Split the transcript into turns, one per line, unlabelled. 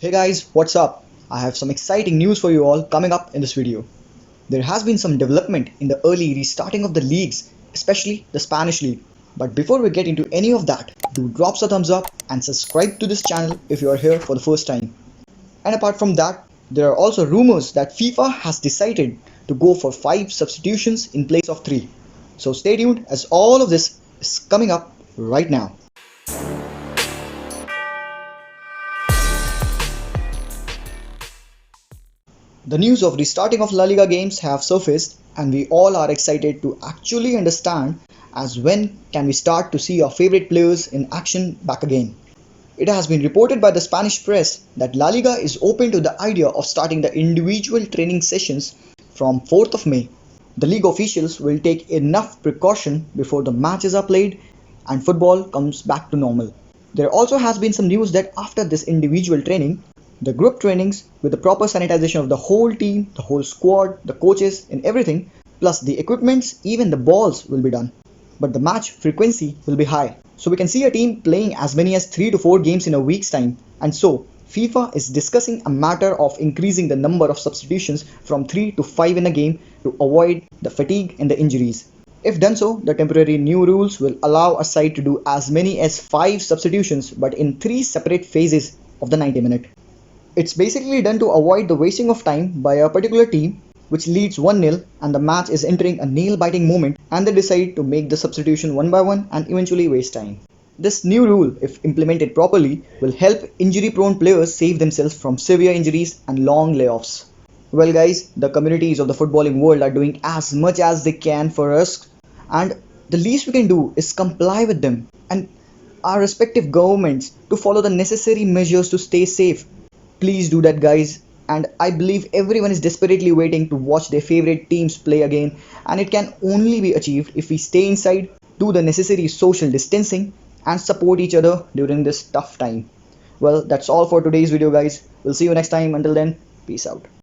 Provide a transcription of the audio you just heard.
Hey guys, what's up? I have some exciting news for you all coming up in this video. There has been some development in the early restarting of the leagues, especially the Spanish league. But before we get into any of that, do drop a thumbs up and subscribe to this channel if you are here for the first time. And apart from that, there are also rumors that FIFA has decided to go for 5 substitutions in place of 3. So stay tuned as all of this is coming up right now. The news of restarting of La Liga games have surfaced and we all are excited to actually understand as when can we start to see our favorite players in action back again. It has been reported by the Spanish press that La Liga is open to the idea of starting the individual training sessions from 4th of May. The league officials will take enough precaution before the matches are played and football comes back to normal. There also has been some news that after this individual training, the group trainings with the proper sanitization of the whole team, the whole squad, the coaches and everything, plus the equipments, even the balls will be done. But the match frequency will be high. So we can see a team playing as many as 3 to 4 games in a week's time. And so FIFA is discussing a matter of increasing the number of substitutions from 3 to 5 in a game to avoid the fatigue and the injuries. If done so, the temporary new rules will allow a side to do as many as 5 substitutions but in 3 separate phases of the 90 minute. It's basically done to avoid the wasting of time by a particular team which leads 1-0 and the match is entering a nail-biting moment and they decide to make the substitution one by one and eventually waste time. This new rule, if implemented properly, will help injury-prone players save themselves from severe injuries and long layoffs. Well guys, the communities of the footballing world are doing as much as they can for us and the least we can do is comply with them and our respective governments to follow the necessary measures to stay safe. Please do that guys, and I believe everyone is desperately waiting to watch their favorite teams play again and it can only be achieved if we stay inside, do the necessary social distancing and support each other during this tough time. Well, that's all for today's video guys. We'll see you next time. Until then, peace out.